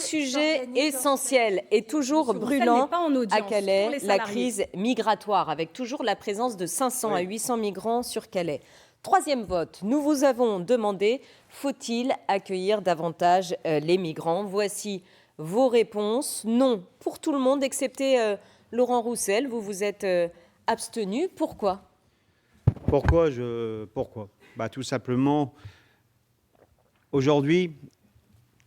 sujet essentiel et toujours brûlant à Calais, la crise migratoire, avec toujours la présence de 500 à 800 migrants sur Calais. Troisième vote, nous vous avons demandé, faut-il accueillir davantage les migrants? Voici vos réponses. Non, pour tout le monde, excepté Laurent Roussel. Vous vous êtes abstenu. Pourquoi? Pourquoi tout simplement, aujourd'hui,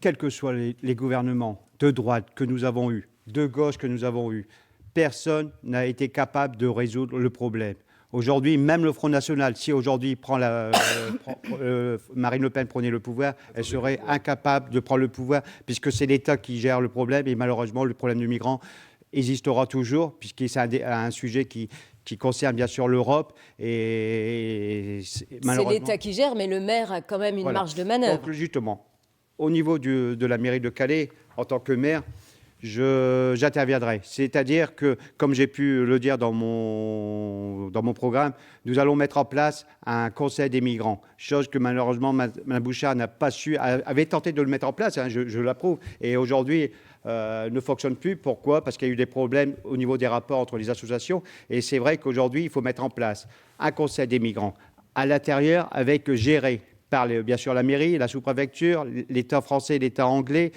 quels que soient les gouvernements de droite que nous avons eus, de gauche que nous avons eus, personne n'a été capable de résoudre le problème. Aujourd'hui, même le Front National, si aujourd'hui Marine Le Pen prenait le pouvoir, elle serait incapable de prendre le pouvoir, puisque c'est l'État qui gère le problème, et malheureusement, le problème du migrant existera toujours, puisque c'est un sujet qui concerne bien sûr l'Europe. Et c'est l'État qui gère, mais le maire a quand même une marge de manœuvre. Donc justement, au niveau de la mairie de Calais, en tant que maire, j'interviendrai. C'est-à-dire que, comme j'ai pu le dire dans mon programme, nous allons mettre en place un conseil des migrants, chose que malheureusement Mme Bouchard n'a pas su, avait tenté de le mettre en place, hein, je l'approuve, et aujourd'hui ne fonctionne plus. Pourquoi? Parce qu'il y a eu des problèmes au niveau des rapports entre les associations, et c'est vrai qu'aujourd'hui il faut mettre en place un conseil des migrants à l'intérieur, avec géré par bien sûr la mairie, la sous-préfecture, l'État français, l'État anglais,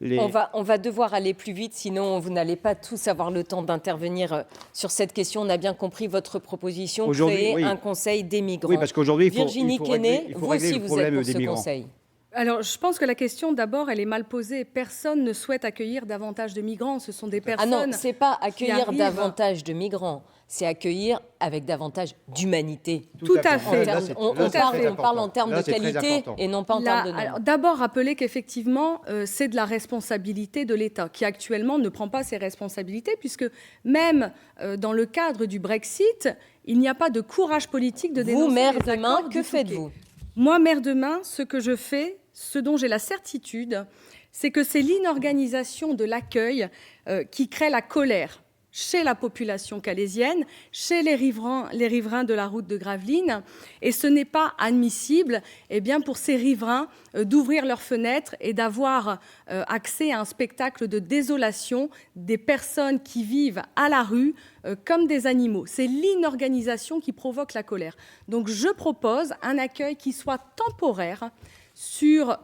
On va devoir aller plus vite, sinon vous n'allez pas tous avoir le temps d'intervenir sur cette question. On a bien compris votre proposition, créer un conseil des migrants. Oui, parce qu'aujourd'hui, Virginie Quesnay, vous aussi vous êtes pour ce conseil. Alors, je pense que la question, d'abord, elle est mal posée. Personne ne souhaite accueillir davantage de migrants. Ce sont des personnes. Ah non, c'est pas accueillir davantage de migrants, c'est accueillir avec davantage d'humanité. Tout à fait. On parle en termes de qualité et non pas en termes de nombre. D'abord, rappeler qu'effectivement, c'est de la responsabilité de l'État, qui actuellement ne prend pas ses responsabilités, puisque même dans le cadre du Brexit, il n'y a pas de courage politique de dénoncer. Vous, maire demain, que faites-vous? Moi, maire demain, ce que je fais, ce dont j'ai la certitude, c'est que c'est l'inorganisation de l'accueil qui crée la colère chez la population calaisienne, chez les riverains de la route de Gravelines. Et ce n'est pas admissible pour ces riverains d'ouvrir leurs fenêtres et d'avoir accès à un spectacle de désolation des personnes qui vivent à la rue comme des animaux. C'est l'inorganisation qui provoque la colère. Donc je propose un accueil qui soit temporaire,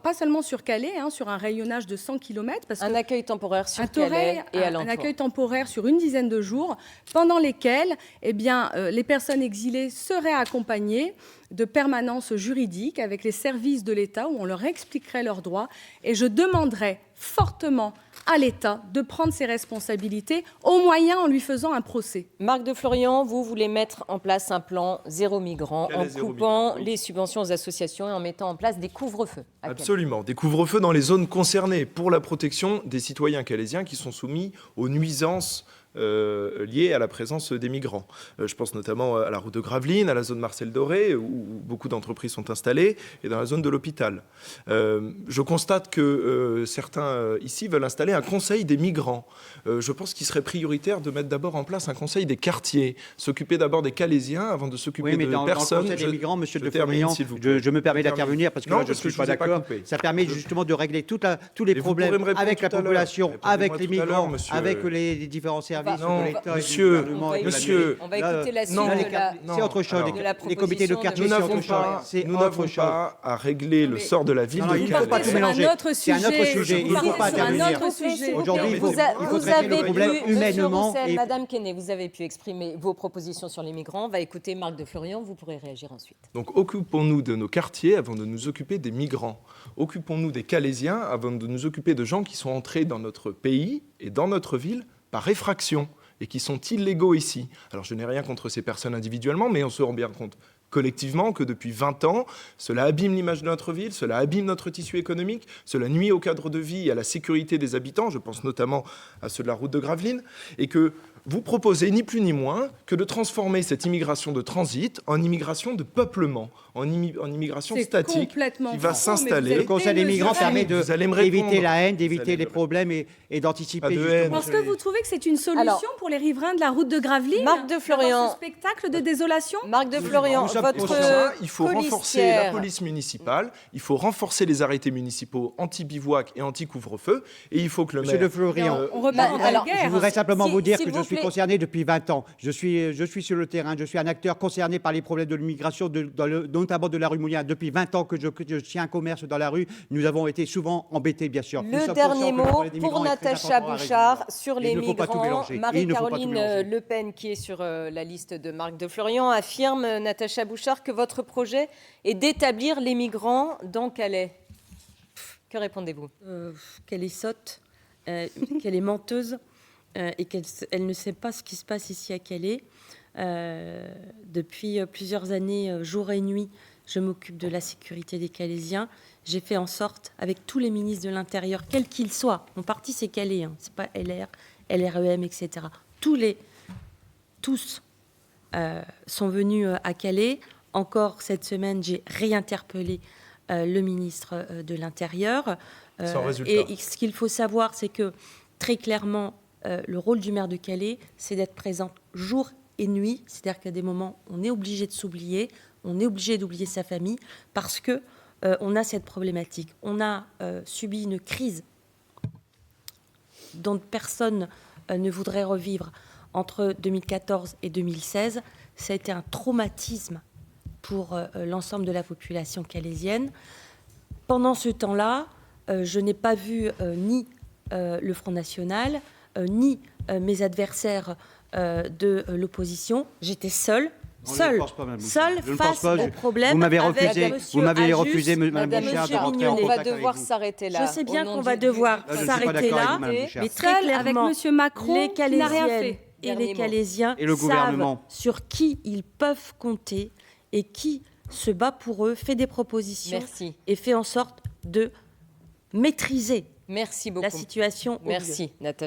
pas seulement sur Calais, sur un rayonnage de 100 km. Un accueil temporaire sur Calais et alentour. Un accueil temporaire sur une dizaine de jours, pendant lesquels les personnes exilées seraient accompagnées de permanence juridique avec les services de l'État, où on leur expliquerait leurs droits. Et je demanderais fortement à l'État de prendre ses responsabilités, au moyen en lui faisant un procès. Marc de Florian, vous voulez mettre en place un plan zéro migrant en coupant les subventions aux associations et en mettant en place des couvre-feux. Absolument, des couvre-feux dans les zones concernées pour la protection des citoyens calaisiens qui sont soumis aux nuisances liées à la présence des migrants. Je pense notamment à la route de Gravelines, à la zone Marcel Doré, où beaucoup d'entreprises sont installées, et dans la zone de l'hôpital. Je constate que certains ici veulent installer un conseil des migrants. Je pense qu'il serait prioritaire de mettre d'abord en place un conseil des quartiers, s'occuper d'abord des Calaisiens avant de s'occuper de personnes. Dans le conseil des migrants, monsieur de Florian, je me permets d'intervenir parce que là, je ne suis pas d'accord. Ça permet justement de régler tous les problèmes avec la population, avec les migrants, avec les différents services. Non, monsieur, on va écouter la suite c'est autre chose. Les comités de quartier, c'est autre chose. Nous n'avons pas à régler le sort de la ville de Calais. Il ne faut pas tout mélanger. C'est un autre sujet. Il ne faut pas intervenir. Aujourd'hui, il faut traiter le problème humainement. Madame Quesnay, vous avez pu exprimer vos propositions sur les migrants. On va écouter Marc de Florian. Vous pourrez réagir ensuite. Donc, occupons-nous de nos quartiers avant de nous occuper des migrants. Occupons-nous des Calaisiens avant de nous occuper de gens qui sont entrés dans notre pays et dans notre ville par effraction et qui sont illégaux ici. Alors je n'ai rien contre ces personnes individuellement, mais on se rend bien compte collectivement que depuis 20 ans, cela abîme l'image de notre ville, cela abîme notre tissu économique, cela nuit au cadre de vie et à la sécurité des habitants, je pense notamment à ceux de la route de Gravelines, et que vous proposez ni plus ni moins que de transformer cette immigration de transit en immigration de peuplement, en immigration statique qui va s'installer. Le Conseil des migrants permet d'éviter la haine, d'éviter les problèmes et d'anticiper. Parce que vous trouvez que c'est une solution pour les riverains de la route de Gravelines, Marc de Florian, ce spectacle de désolation? Marc de Florian, il faut renforcer la police municipale, il faut renforcer les arrêtés municipaux anti-bivouac et anti-couvre-feu, et il faut que le maire... Monsieur de Florian, je voudrais simplement vous dire que je suis concerné depuis 20 ans. Je suis sur le terrain, je suis un acteur concerné par les problèmes de l'immigration, notamment de la rue Moulin. Depuis 20 ans que je tiens un commerce dans la rue, nous avons été souvent embêtés, bien sûr. Le dernier mot pour Natacha Bouchard sur les migrants. Marie-Caroline Le Pen, qui est sur la liste de Marc de Florian, affirme, Natacha Bouchard, que votre projet est d'établir les migrants dans Calais. Que répondez-vous? Qu'elle est sotte, qu'elle est menteuse et qu'elle ne sait pas ce qui se passe ici à Calais. Depuis plusieurs années, jour et nuit, je m'occupe de la sécurité des Calaisiens. J'ai fait en sorte, avec tous les ministres de l'Intérieur, quels qu'ils soient, mon parti c'est Calais, hein, c'est pas LR, LREM, etc. Tous sont venus à Calais. Encore cette semaine, j'ai réinterpellé le ministre de l'Intérieur. Sans résultat. Et ce qu'il faut savoir, c'est que très clairement, le rôle du maire de Calais, c'est d'être présent jour et nuit. C'est-à-dire qu'à des moments, on est obligé de s'oublier, on est obligé d'oublier sa famille parce que on a cette problématique. On a subi une crise dont personne ne voudrait revivre entre 2014 et 2016. Ça a été un traumatisme pour l'ensemble de la population calaisienne. Pendant ce temps-là, je n'ai pas vu ni le Front National, ni mes adversaires de l'opposition. J'étais seule face au problème. Vous m'avez refusé, Madame Bouchard, de rentrer en on contact va devoir s'arrêter là. Je sais bien qu'on va devoir s'arrêter là, mais très clairement, avec Monsieur Macron, les Calaisiennes et les Calaisiens et le gouvernement savent sur qui ils peuvent compter et qui se bat pour eux, fait des propositions et fait en sorte de maîtriser Merci beaucoup. la situation. Merci, Natacha.